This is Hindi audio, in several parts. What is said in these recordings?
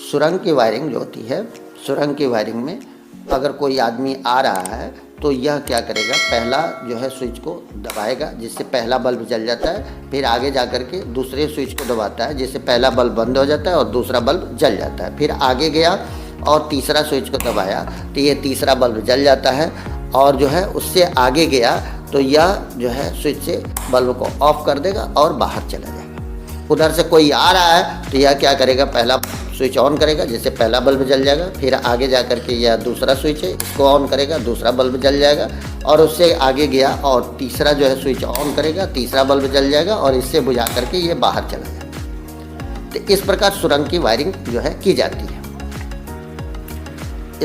सुरंग की वायरिंग जो होती है, सुरंग की वायरिंग में अगर कोई आदमी आ रहा है तो यह क्या करेगा, पहला जो है स्विच को दबाएगा जिससे पहला बल्ब जल जाता है, फिर आगे जा कर के दूसरे स्विच को दबाता है जिससे पहला बल्ब बंद हो जाता है और दूसरा बल्ब जल जाता है, फिर आगे गया और तीसरा स्विच को दबाया तो ये तीसरा बल्ब जल जाता है, और जो है उससे आगे गया तो यह जो है स्विच से बल्ब को ऑफ कर देगा और बाहर चला जाएगा। उधर से कोई आ रहा है तो यह क्या करेगा, पहला स्विच ऑन करेगा जिससे पहला बल्ब जल जाएगा, फिर आगे जा कर के यह दूसरा स्विच है इसको ऑन करेगा, दूसरा बल्ब जल जाएगा, और उससे आगे गया और तीसरा जो है स्विच ऑन करेगा, तीसरा बल्ब जल जाएगा और इससे बुझा करके ये बाहर चला जाएगा। तो इस प्रकार सुरंग की वायरिंग जो है की जाती है।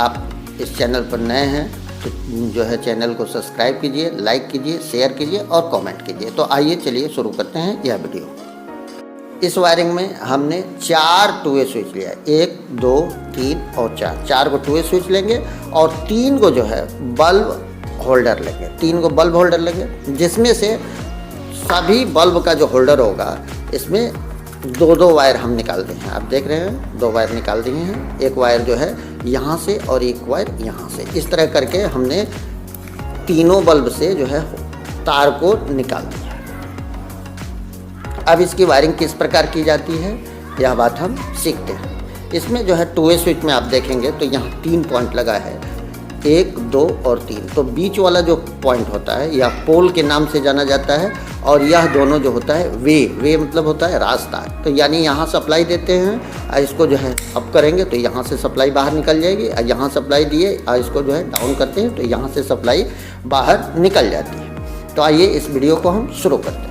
आप इस चैनल पर नए हैं तो जो है चैनल को सब्सक्राइब कीजिए, लाइक कीजिए, शेयर कीजिए और कमेंट कीजिए। तो आइए चलिए शुरू करते हैं यह वीडियो। इस वायरिंग में हमने 4 टू वे स्विच लिया है, 1 2 3 और 4 को टू वे स्विच लेंगे और 3 को जो है बल्ब होल्डर लेंगे, 3 को बल्ब होल्डर लेंगे, जिसमें से सभी बल्ब का जो होल्डर होगा इसमें 2 वायर हम निकाल दिए हैं। आप देख रहे हैं 2 वायर निकाल दिए हैं, एक वायर जो है यहाँ से और एक वायर यहाँ से, इस तरह करके हमने तीनों बल्ब से जो है तार को निकाल दिया। अब इसकी वायरिंग किस प्रकार की जाती है यह बात हम सीखते हैं। इसमें जो है टू वे स्विच में आप देखेंगे तो यहाँ 3 पॉइंट लगा है, 1 2 और 3। तो बीच वाला जो पॉइंट होता है यह पोल के नाम से जाना जाता है, और यह दोनों जो होता है वे मतलब होता है रास्ता। तो यानी यहाँ सप्लाई देते हैं और इसको जो है अप करेंगे तो यहाँ से सप्लाई बाहर निकल जाएगी, और यहाँ सप्लाई दिए और इसको जो है डाउन करते हैं तो यहाँ से सप्लाई बाहर निकल जाती है। तो आइए इस वीडियो को हम शुरू करते हैं।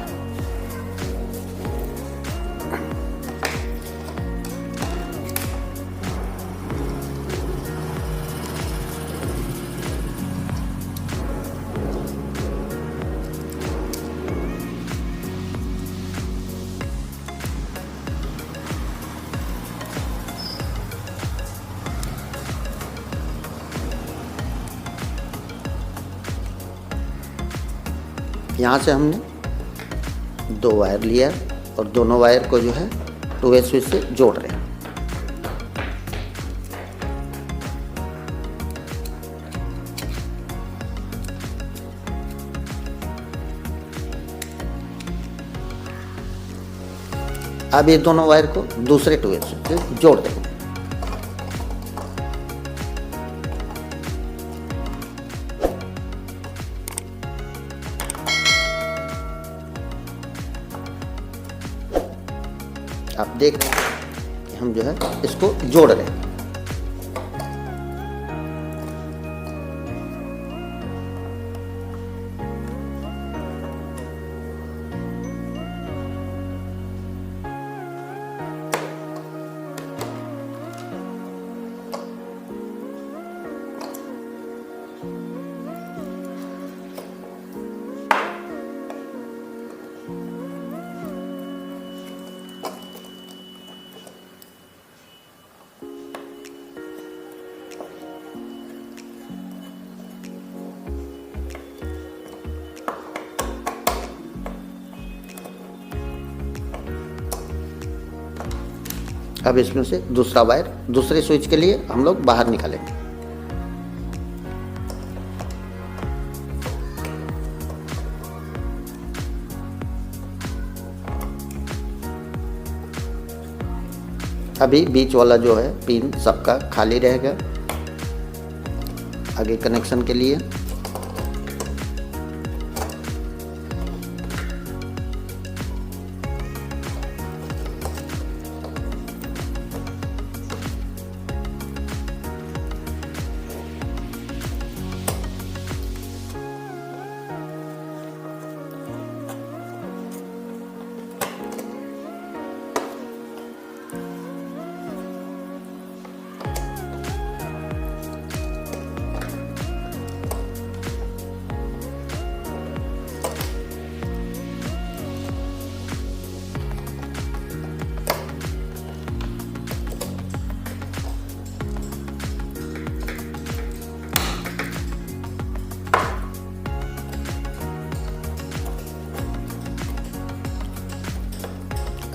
यहाँ से हमने 2 वायर लिया और दोनों वायर को जो है टू वे स्विच से जोड़ रहे हैं। अब ये दोनों वायर को दूसरे टू वे स्विच से जोड़ देंगे। आप देख रहे हैं कि हम जो है इसको जोड़ रहे हैं। अब इसमें से दूसरा वायर दूसरे स्विच के लिए हम लोग बाहर निकालेंगे। अभी बीच वाला जो है पिन सबका खाली रहेगा आगे कनेक्शन के लिए।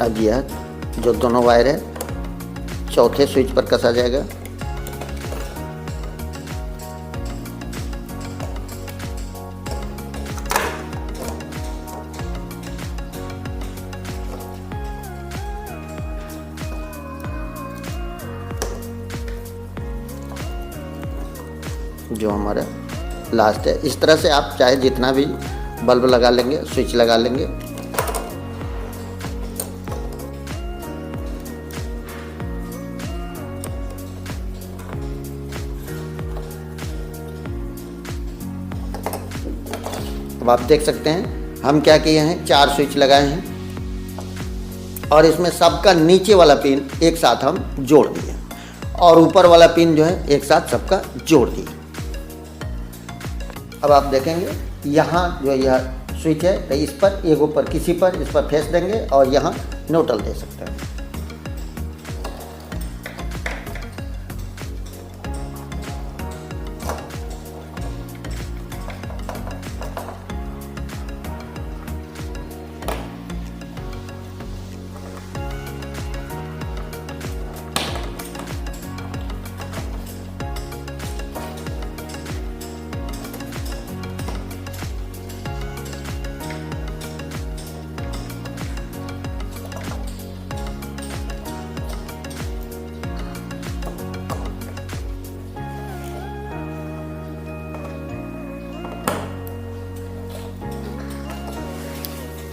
अब यह जो दोनों वायर है चौथे स्विच पर कसा जाएगा। जो हमारा लास्ट है, इस तरह से आप चाहे जितना भी बल्ब लगा लेंगे, स्विच लगा लेंगे। अब आप देख सकते हैं हम क्या किए हैं, 4 स्विच लगाए हैं और इसमें सबका नीचे वाला पिन एक साथ हम जोड़ दिए और ऊपर वाला पिन जो है एक साथ सबका जोड़ दिए। अब आप देखेंगे यहाँ जो यह स्विच है तो इस पर एक ऊपर किसी पर इस पर फेस देंगे और यहाँ न्यूट्रल दे सकते हैं।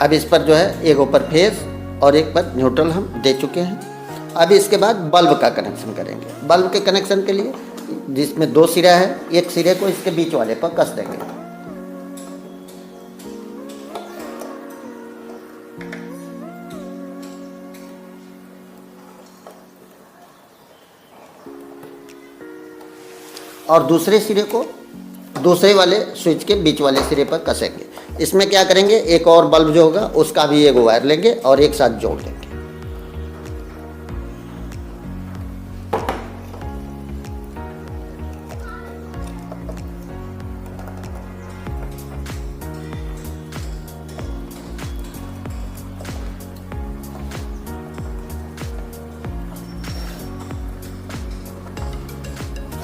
अब इस पर जो है एक ऊपर फेस और एक पर न्यूट्रल हम दे चुके हैं। अब इसके बाद बल्ब का कनेक्शन करेंगे। बल्ब के कनेक्शन के लिए जिसमें 2 सिरा है, एक सिरे को इसके बीच वाले पर कस देंगे। और दूसरे सिरे को दूसरे वाले स्विच के बीच वाले सिरे पर कसेंगे। इसमें क्या करेंगे, एक और बल्ब जो होगा उसका भी एक वायर लेंगे और एक साथ जोड़ देंगे।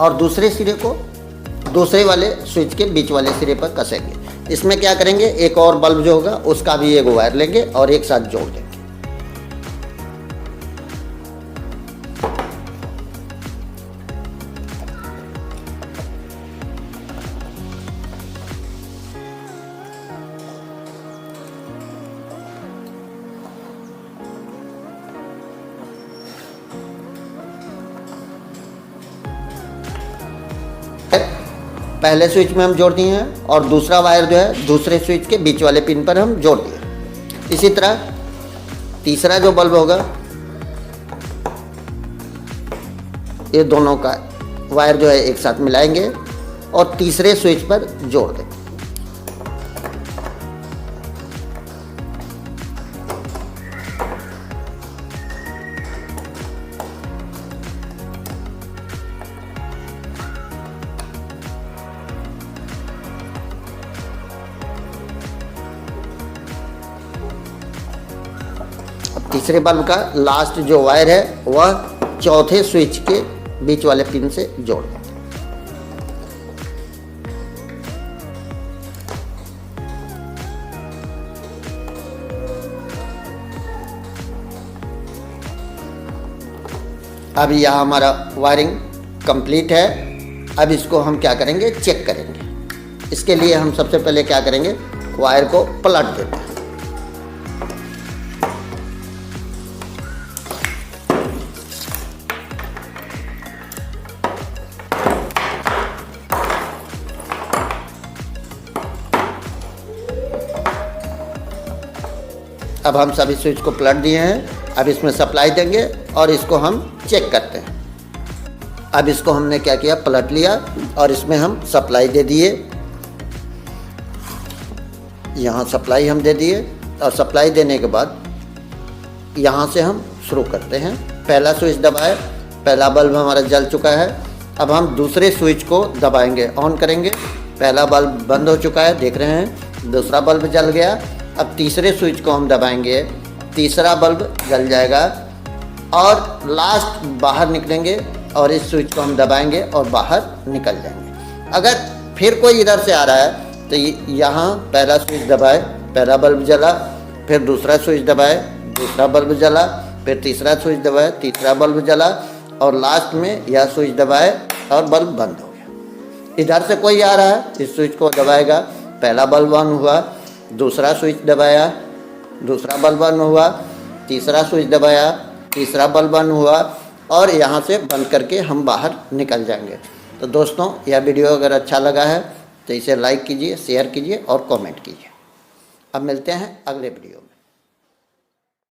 और दूसरे सिरे को दूसरे वाले स्विच के बीच वाले सिरे पर कसेंगे। इसमें क्या करेंगे, एक और बल्ब जो होगा उसका भी एक वायर लेंगे और एक साथ जोड़ देंगे। पहले स्विच में हम जोड़ दिए हैं और दूसरा वायर जो है दूसरे स्विच के बीच वाले पिन पर हम जोड़ दिए। इसी तरह तीसरा जो बल्ब होगा ये दोनों का वायर जो है एक साथ मिलाएंगे और तीसरे स्विच पर जोड़ देंगे। तीसरे बल्ब का लास्ट जो वायर है वह चौथे स्विच के बीच वाले पिन से जोड़ दें। अब यह हमारा वायरिंग कंप्लीट है। अब इसको हम क्या करेंगे, चेक करेंगे। इसके लिए हम सबसे पहले क्या करेंगे, वायर को पलट देते हैं। अब हम सभी स्विच को पलट दिए हैं। अब इसमें सप्लाई देंगे और इसको हम चेक करते हैं। अब इसको हमने क्या किया, पलट लिया और इसमें हम सप्लाई दे दिए। यहाँ सप्लाई हम दे दिए और सप्लाई देने के बाद यहाँ से हम शुरू करते हैं। पहला स्विच दबाए, पहला बल्ब हमारा जल चुका है। अब हम दूसरे स्विच को दबाएंगे, ऑन करेंगे। पहला बल्ब बंद हो चुका है, देख रहे हैं, दूसरा बल्ब जल गया। अब तीसरे स्विच को हम दबाएंगे, तीसरा बल्ब जल जाएगा। और लास्ट बाहर निकलेंगे और इस स्विच को हम दबाएंगे और बाहर निकल जाएंगे। अगर फिर कोई इधर से आ रहा है तो यहाँ पहला स्विच दबाए, पहला बल्ब जला, फिर दूसरा स्विच दबाए, दूसरा बल्ब जला, फिर तीसरा स्विच दबाए, तीसरा बल्ब जला, और लास्ट में यह स्विच दबाए और बल्ब बंद हो गया। इधर से कोई आ रहा है, इस स्विच को दबाएगा, पहला बल्ब ऑन हुआ, दूसरा स्विच दबाया, दूसरा बल्ब ऑन हुआ, तीसरा स्विच दबाया, तीसरा बल्ब ऑन हुआ, और यहाँ से बंद करके हम बाहर निकल जाएंगे। तो दोस्तों, यह वीडियो अगर अच्छा लगा है तो इसे लाइक कीजिए, शेयर कीजिए और कमेंट कीजिए। अब मिलते हैं अगले वीडियो में।